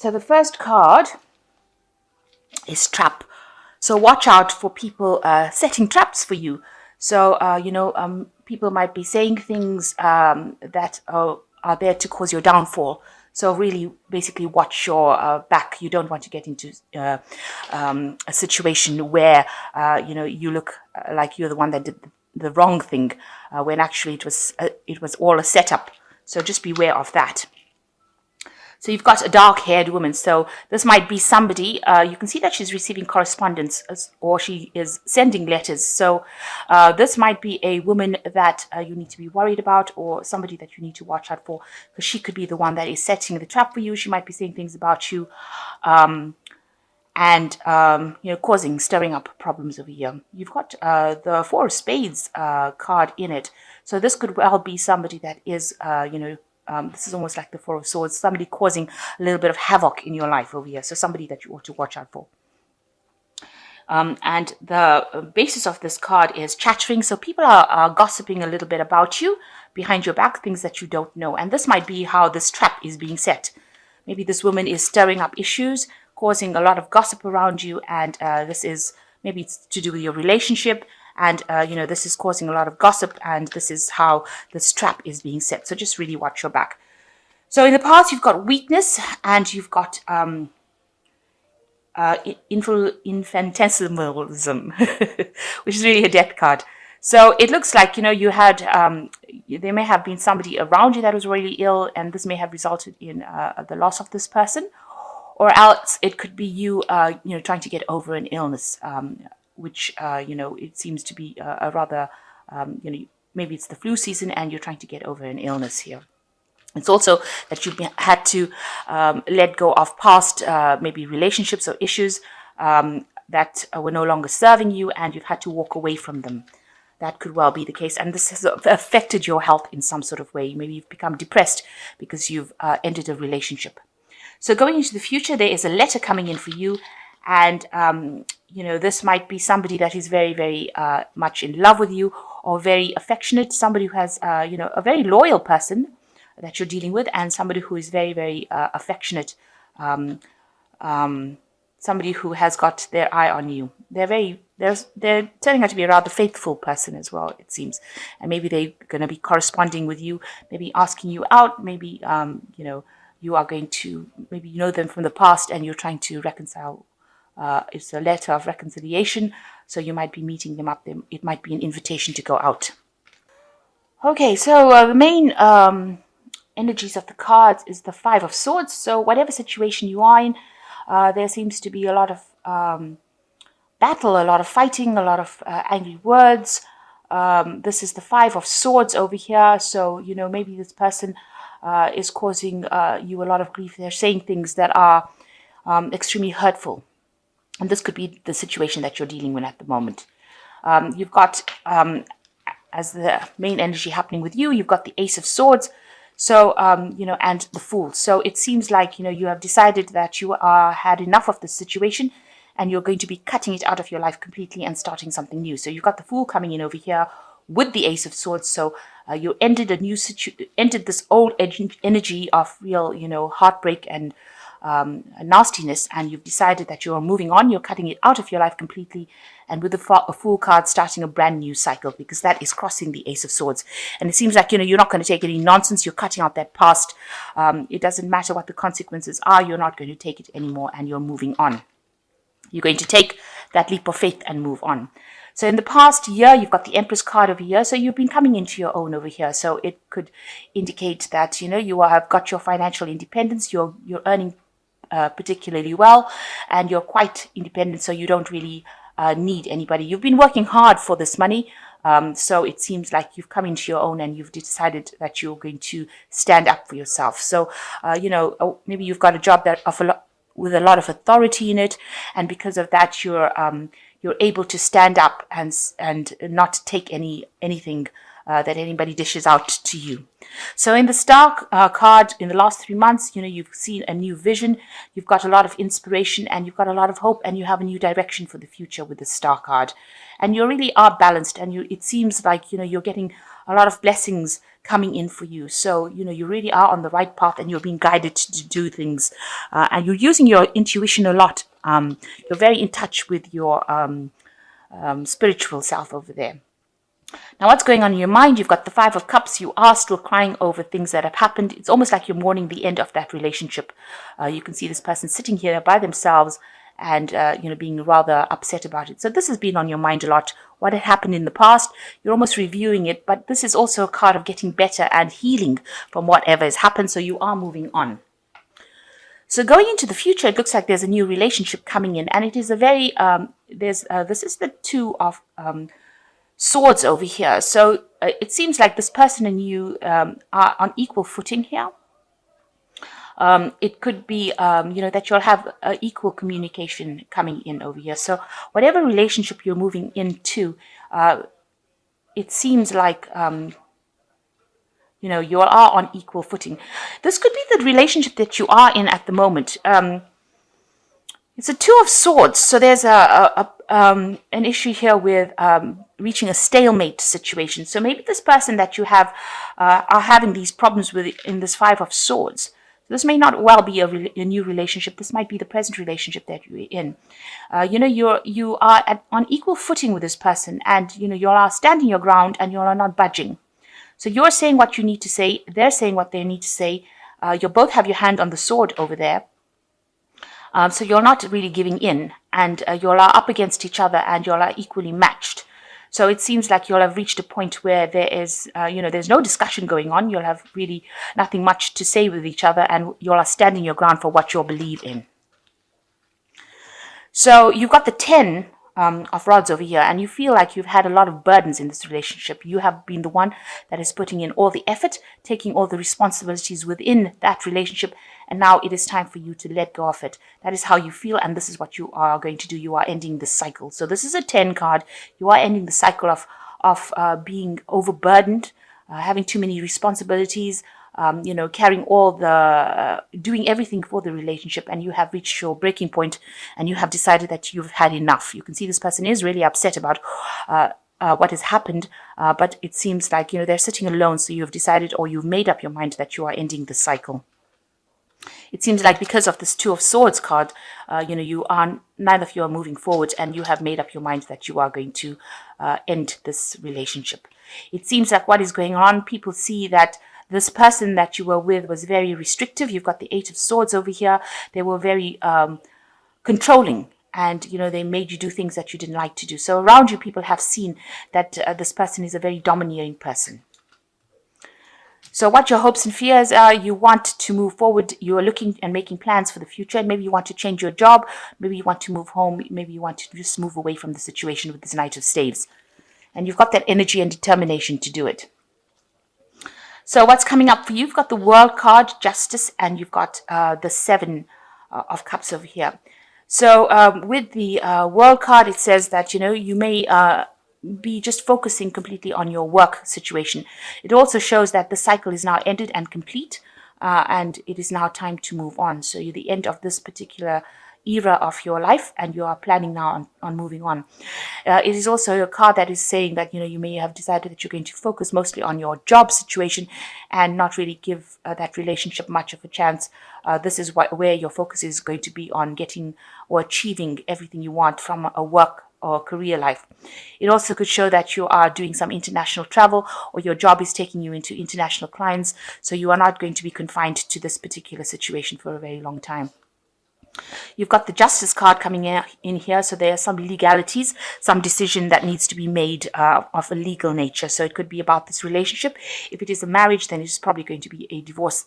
So the first card is trap. So watch out for people setting traps for you. So, people might be saying things that are there to cause your downfall. So really, basically, watch your back. You don't want to get into a situation where, you look like you're the one that did the wrong thing, when actually it was all a setup. So just beware of that. So you've got a dark-haired woman. So this might be somebody, you can see that she's receiving correspondence, or she is sending letters. So this might be a woman that you need to be worried about, or somebody that you need to watch out for, because she could be the one that is setting the trap for you. She might be saying things about you, and stirring up problems over here. You've got the Four of Spades card in it. So this could well be somebody that is, this is almost like the Four of Swords, somebody causing a little bit of havoc in your life over here. So somebody that you ought to watch out for. And the basis of this card is chattering. So people are gossiping a little bit about you behind your back, things that you don't know. And this might be how this trap is being set. Maybe this woman is stirring up issues, causing a lot of gossip around you. And this is, maybe it's to do with your relationship. And, this is causing a lot of gossip, and this is how this trap is being set. So just really watch your back. So in the past, you've got weakness, and you've got infantilism, which is really a death card. So it looks like, you had, there may have been somebody around you that was really ill, and this may have resulted in the loss of this person. Or else it could be you, trying to get over an illness, which, it seems to be a rather, maybe it's the flu season and you're trying to get over an illness here. It's also that you've had to let go of past, maybe relationships or issues that were no longer serving you, and you've had to walk away from them. That could well be the case. And this has affected your health in some sort of way. Maybe you've become depressed because you've ended a relationship. So going into the future, there is a letter coming in for you. And, this might be somebody that is very, very much in love with you, or very affectionate, somebody who has, a very loyal person that you're dealing with, and somebody who is very, very affectionate, somebody who has got their eye on you. They're turning out to be a rather faithful person as well, it seems. And maybe they're going to be corresponding with you, maybe asking you out, maybe, you are going to, maybe you know them from the past and you're trying to reconcile. It's a letter of reconciliation, so you might be meeting them up. It might be an invitation to go out. Okay, so the main energies of the cards is the Five of Swords. So whatever situation you are in, there seems to be a lot of battle, a lot of fighting, a lot of angry words. This is the Five of Swords over here. So, maybe this person is causing you a lot of grief. They're saying things that are extremely hurtful. And this could be the situation that you're dealing with at the moment. You've got, as the main energy happening with you, you've got the Ace of Swords. So, and the Fool. So it seems like, you have decided that you had enough of this situation, and you're going to be cutting it out of your life completely and starting something new. So you've got the Fool coming in over here with the Ace of Swords. So you ended this old energy of real, heartbreak and nastiness, and you've decided that you're moving on. You're cutting it out of your life completely, and with a Fool card, starting a brand new cycle, because that is crossing the Ace of Swords. And it seems like, you're not going to take any nonsense. You're cutting out that past. It doesn't matter what the consequences are. You're not going to take it anymore, and you're moving on. You're going to take that leap of faith and move on. So in the past year, you've got the Empress card over here. So you've been coming into your own over here. So it could indicate that, you have got your financial independence. You're earning particularly well, and you're quite independent. So you don't really need anybody. You've been working hard for this money. So it seems like you've come into your own, and you've decided that you're going to stand up for yourself. So, maybe you've got a job that with a lot of authority in it, and because of that, you're able to stand up and not take anything that anybody dishes out to you. So in the Star card, in the last 3 months, you've seen a new vision, you've got a lot of inspiration, and you've got a lot of hope, and you have a new direction for the future with the Star card. And you really are balanced, and it seems like, you're getting a lot of blessings coming in for you. So, you really are on the right path, and you're being guided to do things. And you're using your intuition a lot. You're very in touch with your spiritual self over there. Now, what's going on in your mind? You've got the Five of Cups. You are still crying over things that have happened. It's almost like you're mourning the end of that relationship. You can see this person sitting here by themselves and, being rather upset about it. So this has been on your mind a lot. What had happened in the past, you're almost reviewing it, but this is also a card of getting better and healing from whatever has happened. So you are moving on. So going into the future, it looks like there's a new relationship coming in, and it is a very, this is the Two of Swords over here. So it seems like this person and you are on equal footing here. It could be, that you'll have equal communication coming in over here. So whatever relationship you're moving into, it seems like, you all are on equal footing. This could be the relationship that you are in at the moment. It's a Two of Swords. So there's an issue here with reaching a stalemate situation. So maybe this person that you have are having these problems with in this Five of Swords. This may not well be a new relationship. This might be the present relationship that you're in. You are on equal footing with this person, and you are standing your ground, and you are not budging. So you're saying what you need to say. They're saying what they need to say. You both have your hand on the sword over there. So you're not really giving in, and you're up against each other, and you're equally matched. So it seems like you'll have reached a point where there is, there's no discussion going on. You'll have really nothing much to say with each other, and you're standing your ground for what you believe in. So you've got the 10 of Rods over here, and you feel like you've had a lot of burdens in this relationship. You have been the one that is putting in all the effort, taking all the responsibilities within that relationship, and now it is time for you to let go of it. That is how you feel, and this is what you are going to do. You are ending the cycle. So this is a 10 card. You are ending the cycle of being overburdened, having too many responsibilities, carrying all the, doing everything for the relationship, and you have reached your breaking point, and you have decided that you've had enough. You can see this person is really upset about what has happened, but it seems like, they're sitting alone, so you've decided, or you've made up your mind that you are ending the cycle. It seems like because of this Two of Swords card, neither of you are moving forward, and you have made up your mind that you are going to end this relationship. It seems like what is going on, people see that this person that you were with was very restrictive. You've got the Eight of Swords over here. They were very controlling, and, they made you do things that you didn't like to do. So around you, people have seen that this person is a very domineering person. So what your hopes and fears are, you want to move forward. You are looking and making plans for the future. Maybe you want to change your job. Maybe you want to move home. Maybe you want to just move away from the situation with this Knight of Staves. And you've got that energy and determination to do it. So what's coming up for you? You've got the World card, Justice, and you've got the Seven of Cups over here. So with the World card, it says that, you may be just focusing completely on your work situation. It also shows that the cycle is now ended and complete, and it is now time to move on. So you're the end of this particular era of your life, and you are planning now on moving on. It is also a card that is saying that, you may have decided that you're going to focus mostly on your job situation and not really give that relationship much of a chance. This is where your focus is going to be, on getting or achieving everything you want from a work or career life. It also could show that you are doing some international travel, or your job is taking you into international clients, so you are not going to be confined to this particular situation for a very long time. You've got the Justice card coming in here, so there are some legalities, some decision that needs to be made of a legal nature. So it could be about this relationship. If it is a marriage, then it's probably going to be a divorce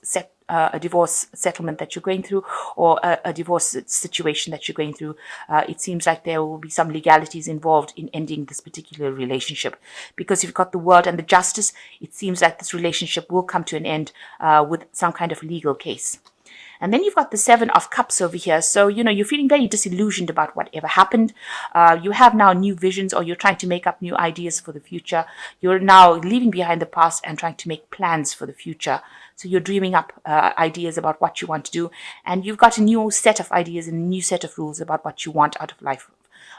settlement that you're going through, or a divorce situation that you're going through. It seems like there will be some legalities involved in ending this particular relationship, because you've got the World and the Justice. It seems like this relationship will come to an end with some kind of legal case. And then you've got the Seven of Cups over here. So, you're feeling very disillusioned about whatever happened. You have now new visions, or you're trying to make up new ideas for the future. You're now leaving behind the past and trying to make plans for the future. So you're dreaming up ideas about what you want to do. And you've got a new set of ideas and a new set of rules about what you want out of life.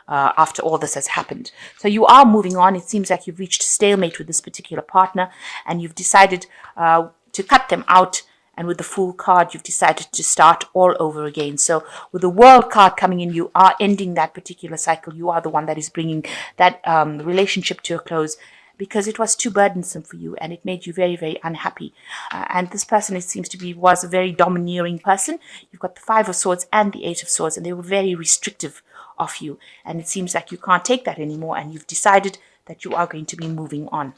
After all this has happened. So you are moving on. It seems like you've reached a stalemate with this particular partner, and you've decided to cut them out. And with the Fool card, you've decided to start all over again. So with the World card coming in, you are ending that particular cycle. You are the one that is bringing that relationship to a close, because it was too burdensome for you and it made you very, very unhappy. And this person, it seems to be, was a very domineering person. You've got the Five of Swords and the Eight of Swords, and they were very restrictive of you. And it seems like you can't take that anymore, and you've decided that you are going to be moving on.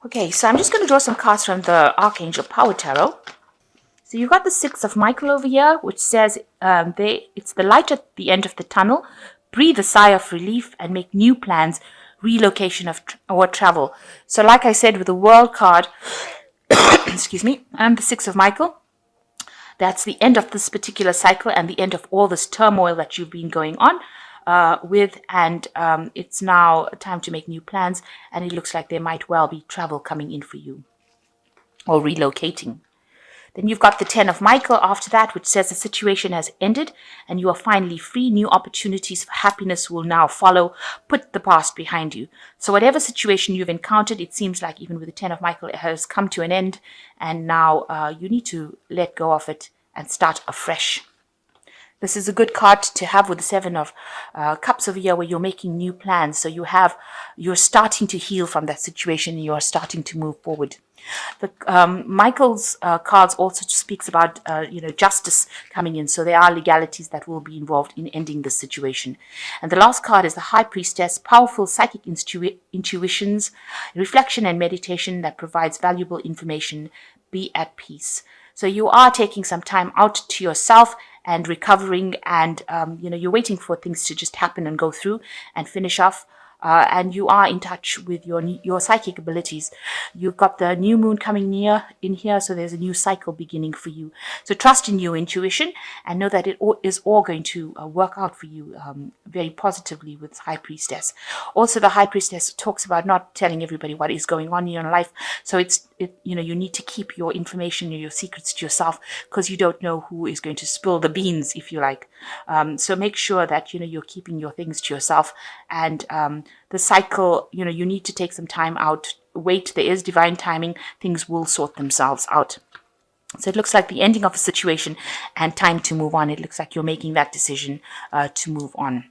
Okay, so I'm just going to draw some cards from the Archangel Power Tarot. So you've got the Six of Michael over here, which says it's the light at the end of the tunnel. Breathe a sigh of relief and make new plans, relocation or travel. So like I said, with the World card, excuse me, and the Six of Michael, that's the end of this particular cycle and the end of all this turmoil that you've been going on with. And it's now time to make new plans. And it looks like there might well be travel coming in for you, or relocating. Then you've got the Ten of Michael after that, which says the situation has ended and you are finally free. New opportunities for happiness will now follow. Put the past behind you. So whatever situation you've encountered, it seems like even with the Ten of Michael, it has come to an end. And now you need to let go of it and start afresh. This is a good card to have with the Seven of Cups over here, where you're making new plans. So you're starting to heal from that situation and you're starting to move forward. The Michael's cards also speaks about justice coming in. So there are legalities that will be involved in ending this situation. And the last card is the High Priestess, powerful psychic intuitions, reflection and meditation that provides valuable information. Be at peace. So you are taking some time out to yourself and recovering, and you're waiting for things to just happen and go through and finish off. And you are in touch with your psychic abilities. You've got the new moon coming in here, so there's a new cycle beginning for you. So trust in your intuition and know that it is all going to work out for you very positively with High Priestess. Also, the High Priestess talks about not telling everybody what is going on in your life. So you need to keep your information and your secrets to yourself, because you don't know who is going to spill the beans, if you like. So make sure that you're keeping your things to yourself. And the cycle, you need to take some time out. Wait, there is divine timing. Things will sort themselves out. So it looks like the ending of a situation and time to move on. It looks like you're making that decision to move on.